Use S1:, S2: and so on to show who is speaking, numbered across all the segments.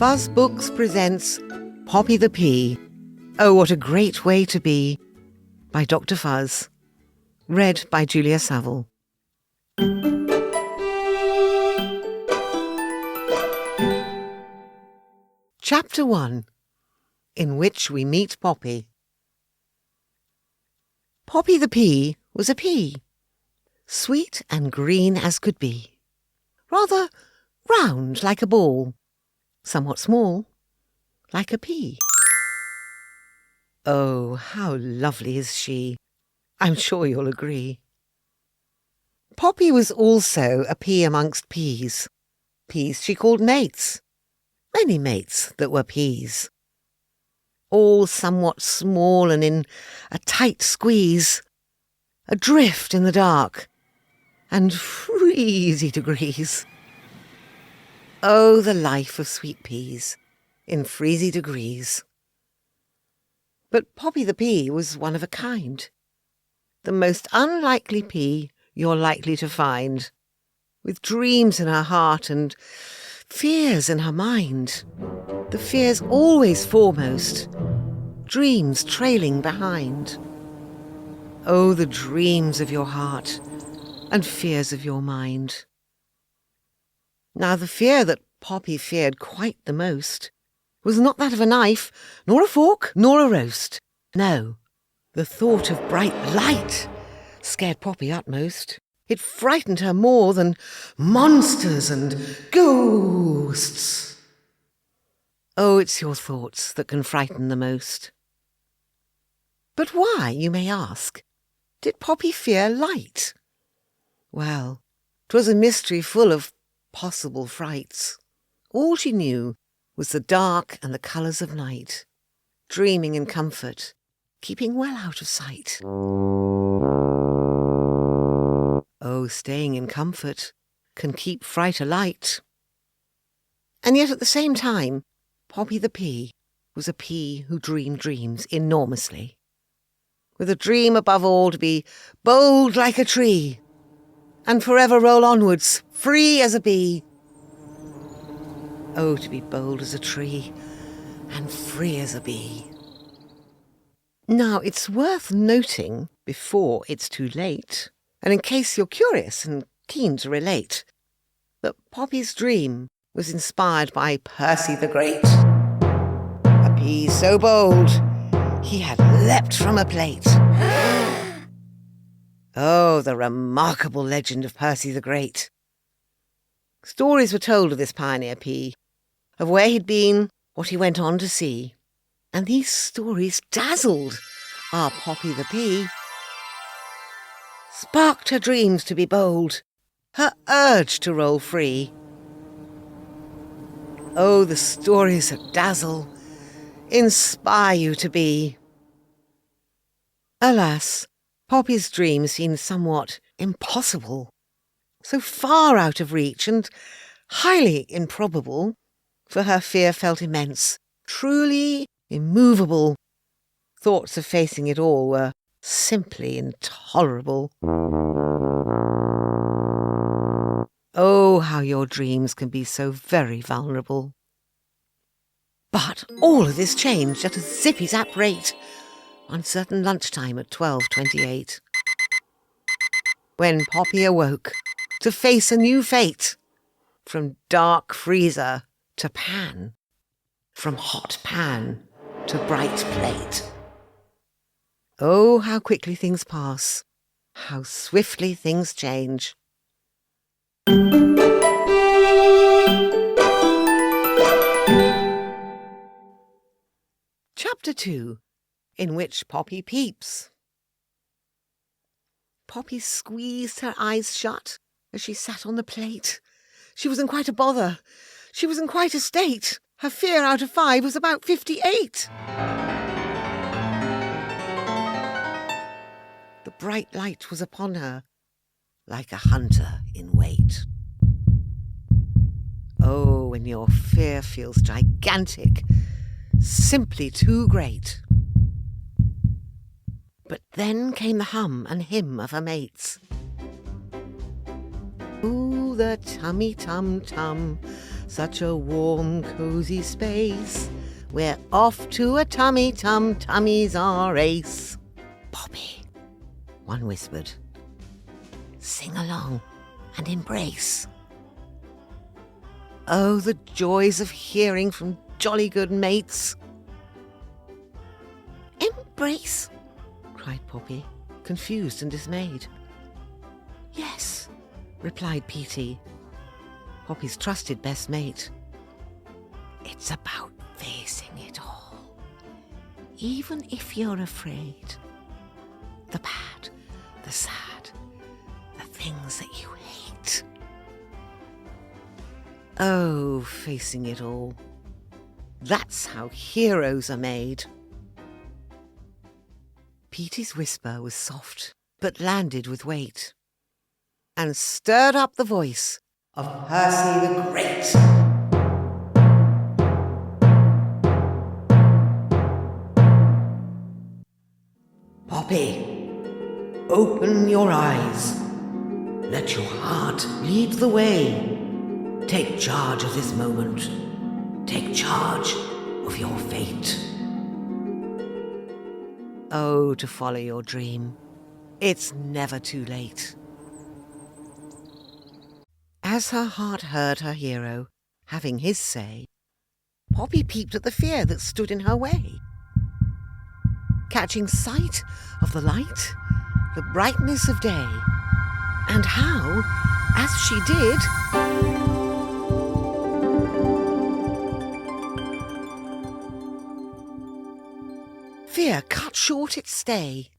S1: Fuzz Books presents Poppy the Pea. Oh, what a great way to be, by Dr. Fuzz. Read by Julia Saville. Chapter 1, in which we meet Poppy. Poppy the Pea was a pea, sweet and green as could be, rather round like a ball, somewhat small, like a pea. Oh, how lovely is she! I'm sure you'll agree. Poppy was also a pea amongst peas. Peas she called mates. Many mates that were peas. All somewhat small and in a tight squeeze, adrift in the dark, and freezy degrees. Oh, the life of sweet peas, in freezy degrees. But Poppy the Pea was one of a kind, the most unlikely pea you're likely to find, with dreams in her heart and fears in her mind, the fears always foremost, dreams trailing behind. Oh, the dreams of your heart and fears of your mind. Now, the fear that Poppy feared quite the most was not that of a knife, nor a fork, nor a roast. No, the thought of bright light scared Poppy utmost. It frightened her more than monsters and ghosts. Oh, it's your thoughts that can frighten the most. But why, you may ask, did Poppy fear light? Well, 'twas a mystery full of possible frights. All she knew was the dark and the colours of night, dreaming in comfort, keeping well out of sight. Oh, staying in comfort can keep fright alight. And yet at the same time, Poppy the Pea was a pea who dreamed dreams enormously, with a dream above all to be bold like a tree, and forever roll onwards, free as a bee. Oh, to be bold as a tree, and free as a bee. Now, it's worth noting, before it's too late, and in case you're curious and keen to relate, that Poppy's dream was inspired by Percy the Great, a pea so bold he had leapt from a plate. Oh, the remarkable legend of Percy the Great. Stories were told of this pioneer pea, of where he'd been, what he went on to see, and these stories dazzled our Poppy the Pea, sparked her dreams to be bold, her urge to roll free. Oh, the stories that dazzle, inspire you to be. Alas, Poppy's dream seemed somewhat impossible, so far out of reach and highly improbable, for her fear felt immense, truly immovable. Thoughts of facing it all were simply intolerable. Oh, how your dreams can be so very vulnerable. But all of this changed at a zippy-zap rate one certain lunchtime at 12:28, when Poppy awoke to face a new fate, from dark freezer to pan, from hot pan to bright plate. Oh, how quickly things pass, how swiftly things change. Chapter 2, in which Poppy peeps. Poppy squeezed her eyes shut as she sat on the plate. She was in quite a bother. She was in quite a state. Her fear out of 5 was about 58. The bright light was upon her, like a hunter in wait. Oh, when your fear feels gigantic, simply too great. But then came the hum and hymn of her mates. Ooh, the tummy-tum-tum, such a warm, cosy space. We're off to a tummy-tum, tummy's our ace. Poppy, one whispered, sing along and embrace. Oh, the joys of hearing from jolly good mates. Embrace, cried Poppy, confused and dismayed. Yes, replied Petey, Poppy's trusted best mate. It's about facing it all, even if you're afraid. The bad, the sad, the things that you hate. Oh, facing it all. That's how heroes are made. Petey's whisper was soft, but landed with weight, and stirred up the voice of Percy the Great. Poppy, open your eyes. Let your heart lead the way. Take charge of this moment. Take charge of your fate. Oh, to follow your dream. It's never too late. As her heart heard her hero having his say, Poppy peeped at the fear that stood in her way. Catching sight of the light, the brightness of day, and how, as she did, fear cut short its stay.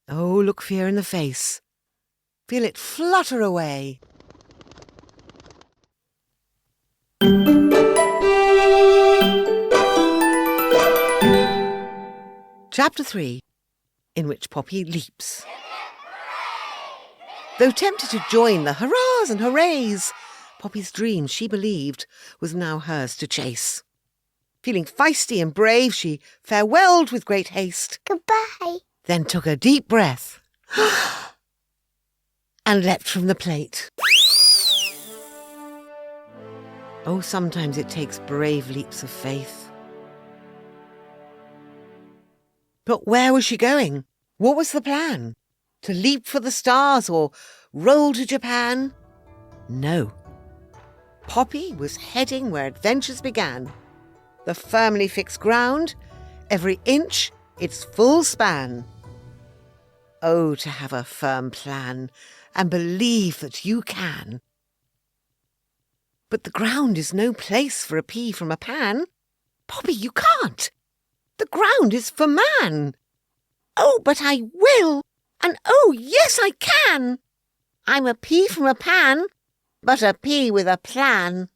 S1: Oh, look fear in the face. Feel it flutter away. Chapter 3, in which Poppy leaps. Though tempted to join the hurrahs and hoorays, Poppy's dream, she believed, was now hers to chase. Feeling feisty and brave, she farewelled with great haste.
S2: Goodbye.
S1: Then took a deep breath and leapt from the plate. Oh, sometimes it takes brave leaps of faith. But where was she going? What was the plan? To leap for the stars or roll to Japan? No. Poppy was heading where adventures began. The firmly fixed ground, every inch its full span. Oh, to have a firm plan and believe that you can. But the ground is no place for a pea from a pan. Poppy, you can't. The ground is for man. Oh, but I will, and oh, yes, I can. I'm a pea from a pan, but a pea with a plan.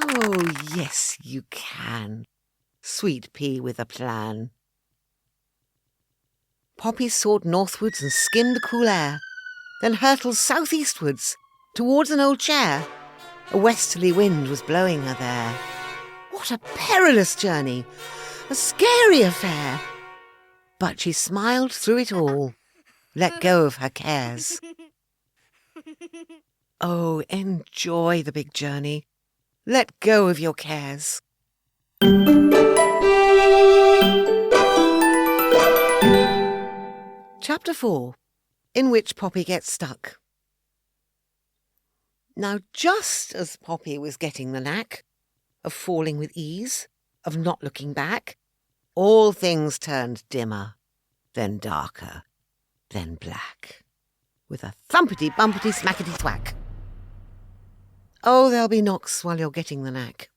S1: Oh, yes, you can, sweet pea with a plan. Poppy soared northwards and skimmed the cool air, then hurtled southeastwards towards an old chair. A westerly wind was blowing her there. What a perilous journey, a scary affair. But she smiled through it all, let go of her cares. Oh, enjoy the big journey. Let go of your cares. Chapter 4, in which Poppy gets stuck. Now, just as Poppy was getting the knack of falling with ease, of not looking back, all things turned dimmer, then darker, then black, with a thumpity-bumpity-smackety-thwack. Oh, there'll be knocks while you're getting the knack.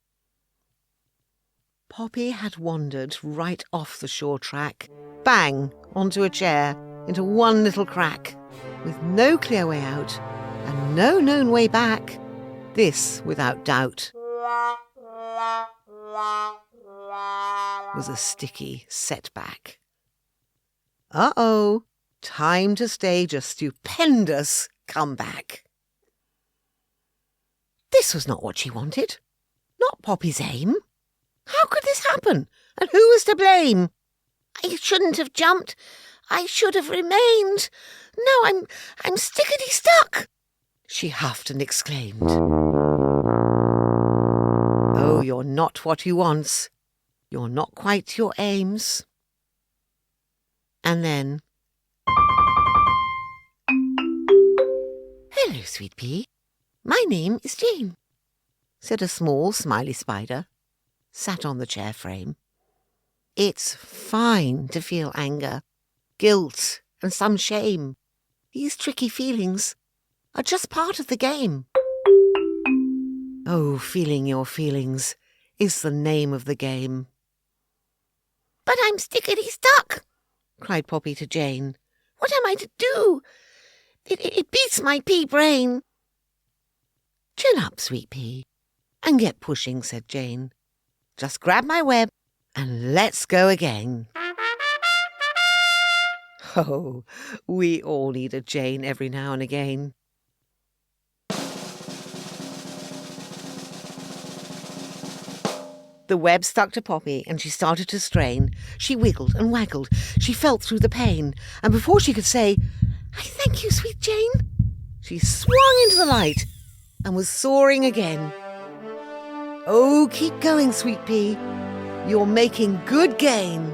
S1: Poppy had wandered right off the shore track, bang, onto a chair, into one little crack, with no clear way out, and no known way back. This, without doubt, was a sticky setback. Uh-oh, time to stage a stupendous comeback. This was not what she wanted, not Poppy's aim. How could this happen, and who was to blame? I shouldn't have jumped. I should have remained. No, I'm stickety-stuck. she huffed and exclaimed. Oh, you're not what you wants. You're not quite your aims. And then, hello, sweet pea. My name is Jane, said a small, smiley spider, sat on the chair frame. It's fine to feel anger, guilt, and some shame. These tricky feelings are just part of the game. Oh, feeling your feelings is the name of the game. But I'm stickety-stuck, cried Poppy to Jane. What am I to do? It beats my pea brain. Chin up, sweet pea, and get pushing, said Jane. Just grab my web and let's go again. Oh, we all need a Jane every now and again. The web stuck to Poppy and she started to strain. She wiggled and waggled. She felt through the pain. And before she could say, I thank you, sweet Jane, she swung into the light and was soaring again. Oh, keep going, sweet pea. You're making good gain.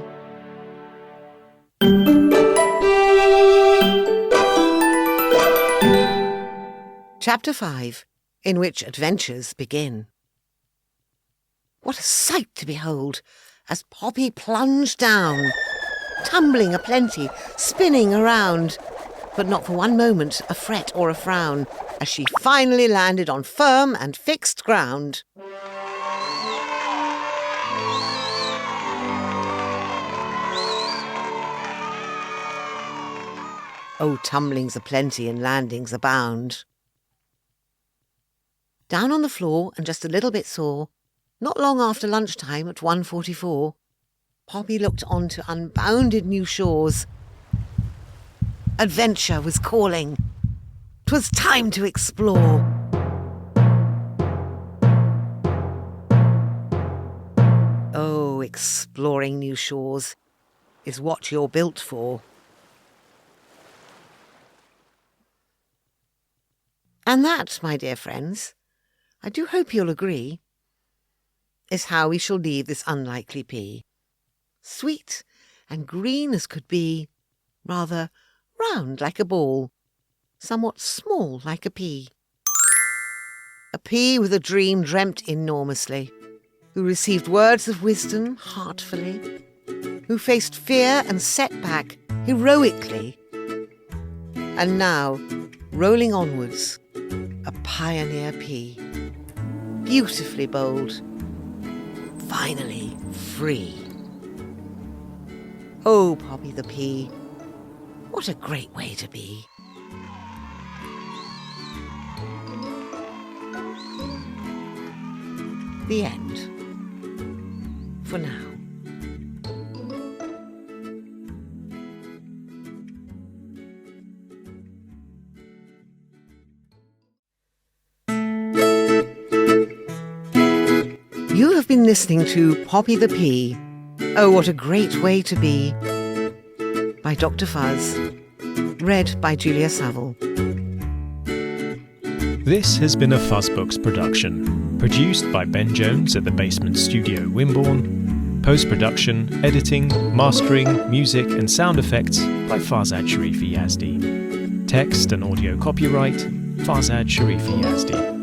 S1: Chapter 5, in which adventures begin. What a sight to behold as Poppy plunged down, tumbling aplenty, spinning around, but not for one moment a fret or a frown, as she finally landed on firm and fixed ground. Oh, tumblings aplenty and landings abound. Down on the floor and just a little bit sore, not long after lunchtime at 1:44, Poppy looked on to unbounded new shores. Adventure was calling. 'Twas time to explore. Oh, exploring new shores is what you're built for. And that, my dear friends, I do hope you'll agree, is how we shall leave this unlikely pea. Sweet and green as could be, rather round like a ball, somewhat small like a pea. A pea with a dream dreamt enormously, who received words of wisdom heartfully, who faced fear and setback heroically, and now, rolling onwards, a pioneer pea, beautifully bold, finally free. Oh, Poppy the pea, what a great way to be. The end. For now. You have been listening to Poppy the Pea, Oh, What a Great Way to Be, by Dr. Fuzz, read by Julia Saville.
S2: This has been a Fuzz Books production, produced by Ben Jones at the Basement Studio, Wimborne. Post-production, editing, mastering, music and sound effects by 𝐷𝑒𝑚 Yazdi. Text and audio copyright, 𝐷𝑒𝑚 Yazdi.